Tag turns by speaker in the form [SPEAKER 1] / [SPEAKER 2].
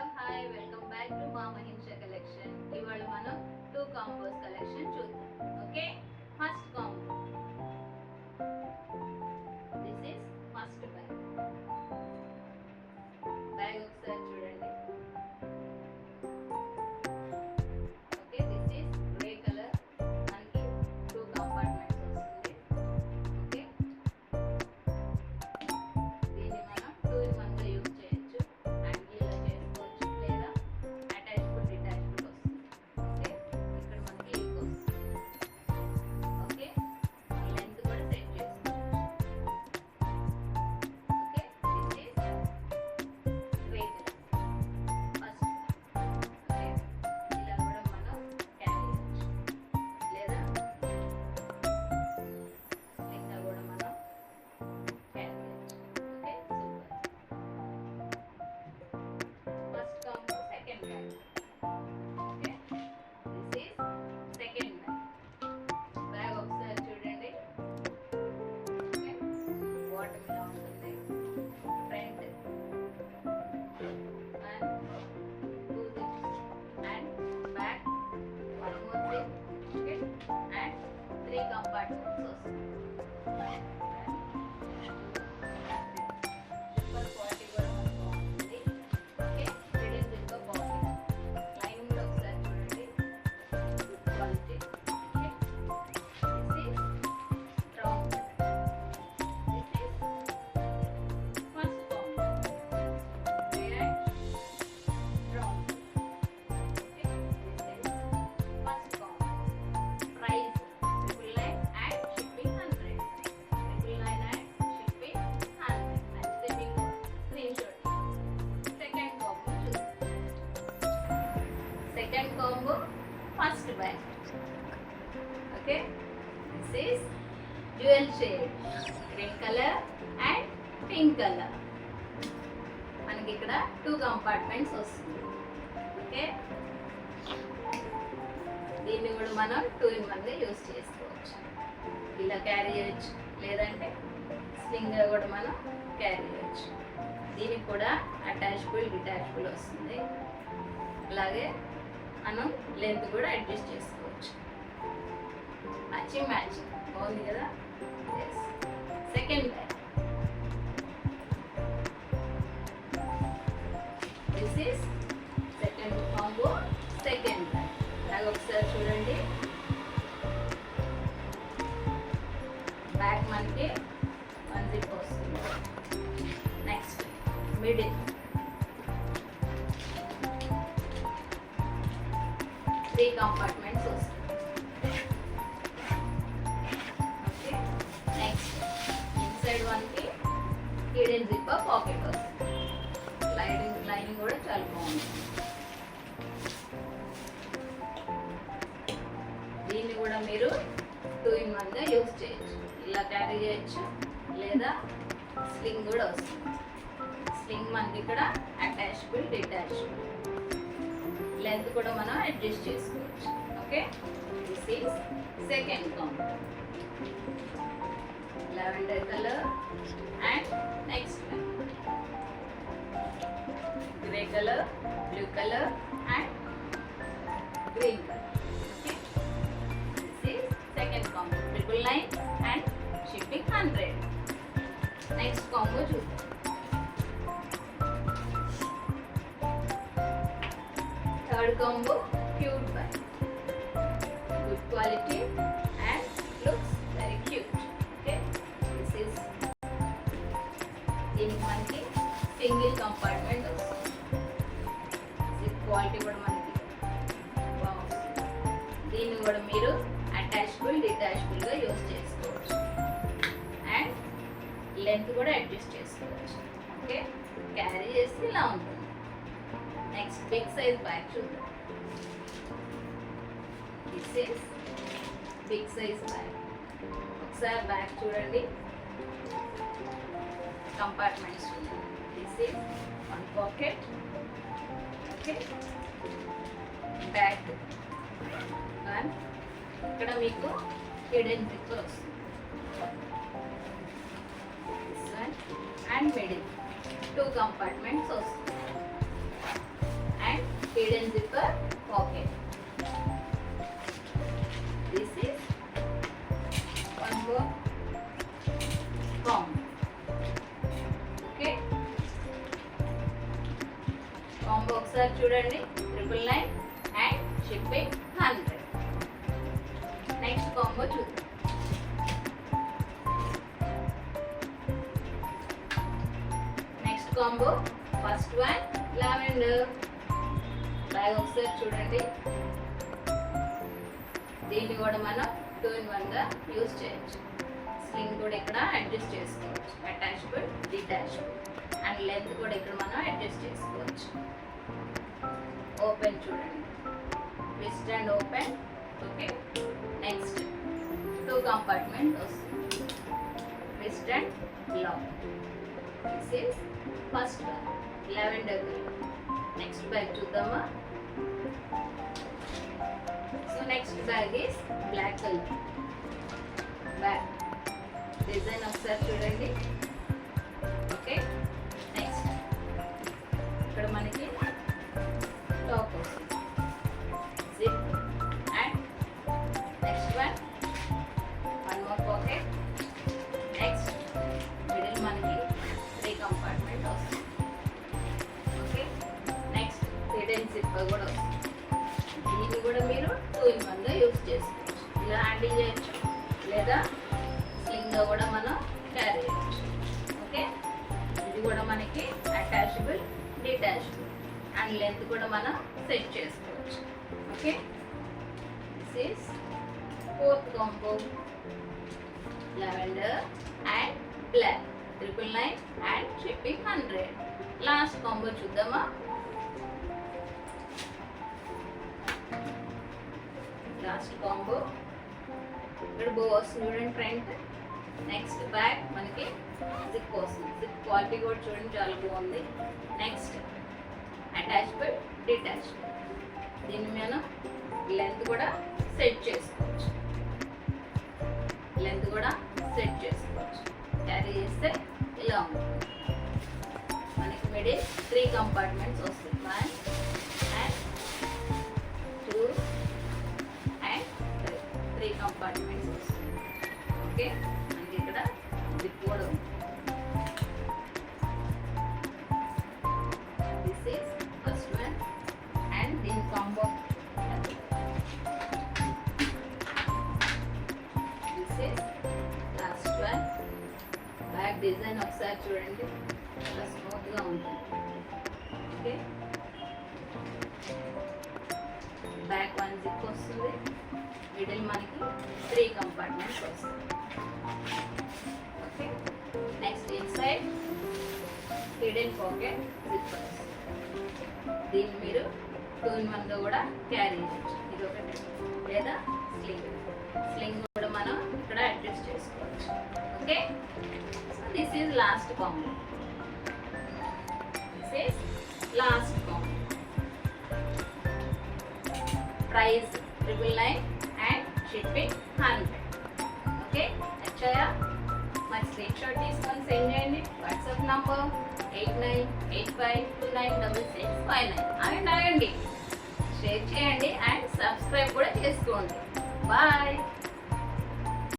[SPEAKER 1] Hello hi welcome back to మా మహింష collection. ఇవాళ మనం 2 కాంబోస్ కలెక్షన్ చూద్దాం. Okay, first combo. This is first bag. Bag ఒకసారి చూడండి. Okay, this is grey colour. మనకి 2 కంపార్ట్మెంట్స్ వస్తుంది. ఓకే, దీన్ని మనం 2 in 1 గా యూజ్ చేయొచ్చు. And 3 compartments also. Zipper quality కూడా మనకు బాగుంటుంది. Okay, hidden zipper pocket. Lining కూడా ఒకసారి చూడండి. Good quality. Okay, this is strong. This is first combo. Gray and brown. Okay, this is first combo. Price 999 and shipping 100. 999 and shipping 100. Next thing screenshot. Second combo choose. Second combo first bag. Okay, this is dual shade, green color and pink color. మనకి ఇక్కడ 2 compartments వస్తుంది. Okay, దీన్ని కూడా మనం 2 in 1 గా use చేసుకోవచ్చు. ఇలా carry చేయొచ్చు, లేదంటే స్లింగ్గా కూడా మనం క్యారీ చేయొచ్చు. దీనికి కూడా అటాచబుల్ డిటాచబుల్ వస్తుంది. అలాగే మనం లెంత్ కూడా అడ్జస్ట్ చేసుకోవచ్చు. మ్యాచింగ్ బాగుంది కదా. Yes, second bag. This is second combo, second bag. Bag ఒకసారి చూడండి. బ్యాగ్ మనకి 1 zip వస్తుంది. నెక్స్ట్ మిడిల్ 3 కంపార్ట్మెంట్స్ వస్తుంది. ఓకే, నెక్స్ట్ ఇన్సైడ్ వన్కి హిడెన్ జిప్పర్ పాకెట్ వస్తుంది. లైనింగ్ కూడా చాలా బాగుంది. దీన్ని కూడా మీరు 2 in 1 గా యూజ్ చేయొచ్చు. ఇలా క్యారీ చేయొచ్చు, లేదా స్లింగ్ కూడా వస్తుంది. స్లింగ్ మనకి ఇక్కడ అటాచబుల్ డిటాచబుల్. లెంత్ కూడా మనం అడ్జస్ట్ చేసుకోవచ్చు. Okay, this is second combo. Lavender colour and next grey colour, blue colour and green colour. Second combo 999 and shipping 100. Next combo చూద్దాం. Third combo cute bag. Good quality and looks very cute. Okay, this is దీనికి మనకి single compartment వస్తుంది. Zip quality కూడా మనకి బాగుంది. దీన్ని కూడా మీరు అటాచబుల్ డిటాచబుల్ గా యూజ్ చేసుకోవచ్చు. అండ్ లెంత్ కూడా అడ్జస్ట్ చేసుకోవచ్చు. ఓకే, క్యారీ చేస్తే ఇలా ఉంటుంది. నెక్స్ట్ బిగ్ సైజ్ బ్యాగ్ చూద్దాం. This is big size bag. ఒకసారి బ్యాగ్ చూడండి. కంపార్ట్మెంట్స్ చూడండి. This is 1 pocket. Okay, back and ఇక్కడ మీకు హిడెన్ జిప్పర్ వస్తుంది. అండ్ మిడిల్ 2 కంపార్ట్మెంట్స్ వస్తుంది. hidden zipper pocket. This is one more combo. Okay, combo ఒకసారి చూడండి 999 and shipping 100. నెక్స్ట్ కాంబో చూద్దాం. Next combo first one lavender. Bag ఒకసారి చూడండి. దీన్ని కూడా మనం 2 in 1 గా యూజ్ చేయొచ్చు. స్లింగ్ కూడా ఇక్కడ అడ్జస్ట్ చేసుకోవచ్చు, అటాచబుల్ డిటాచబుల్, అండ్ లెంత్ కూడా ఇక్కడ మనం అడ్జస్ట్ చేసుకోవచ్చు. ఓపెన్ చూడండి, twist and open. Okay, next 2 compartment వస్తుంది, twist and lock. This is first one lavender colour. Next bag చూద్దామా. So next bag is black colour bag. Design ఒకసారి చూడండి. Okay, next ఇక్కడ మనకి టాప్ వస్తుంది, zip, and next one more pocket. Next middle మనకి 3 compartment వస్తుంది. Okay, next hidden zipper కూడా వస్తుంది. దీన్ని కూడా మీరు 2 in 1 గా యూజ్ చేసుకోవచ్చు. ఇలా హ్యాండిల్ చేయొచ్చు, లేదా స్లింగ్గా కూడా మనం క్యారీ చేయొచ్చు. ఓకే, ఇది కూడా మనకి అటాచబుల్ డిటాచబుల్, అండ్ లెంత్ కూడా మనం సెట్ చేసుకోవచ్చు. Okay, this is fourth combo lavender and black 999 and shipping 100. Last combo చూద్దామా. లాస్ట్ కాంబో ఇక్కడ బో వస్తుంది చూడండి ఫ్రంట్. నెక్స్ట్ బ్యాక్ మనకి జిప్ వస్తుంది. జిప్ క్వాలిటీ కూడా చూడండి చాలా బాగుంది. నెక్స్ట్ అటాచబుల్ డిటాచబుల్, దీన్ని మనం లెంత్ కూడా సెట్ చేసుకోవచ్చు. లెంత్ కూడా సెట్ చేసుకోవచ్చు. క్యారీ చేస్తే ఇలా ఉంటుంది. మనకి మిడిల్ 3 కంపార్ట్మెంట్స్ వస్తుంది. 1 and 2 and 3 కంపార్ట్మెంట్స్ వస్తుంది. ఓకే, మనకి ఇక్కడ జిప్ కూడా ఉంది. This is first one and దీని combo. This is last one. Back design ఒకసారి చూడండి, చాలా స్మూత్గా ఉంటుంది. ఓకే, బ్యాక్ 1 జిప్ వస్తుంది. మిడిల్ మనకి 3 కంపార్ట్మెంట్స్ వస్తుంది. Okay, next inside hidden pocket zipper వస్తుంది. దీన్ని మీరు 2 in 1 గా కూడా క్యారీ చేయొచ్చు. ఇది ఒకటి, లేదా స్లింగ్ కూడా మనం ఇక్కడ అడ్జస్ట్ చేసుకోవచ్చు. Okay, so this is last combo. This is last combo. Price 999 and shipping 100. Okay, నచ్చాయా? మరి స్క్రీన్ షాట్ తీసుకొని సెండ్ చేయండి. WhatsApp number 8985296659. ఆగండి, షేర్ చేయండి అండ్ సబ్స్క్రైబ్ కూడా చేసుకోండి. బాయ్.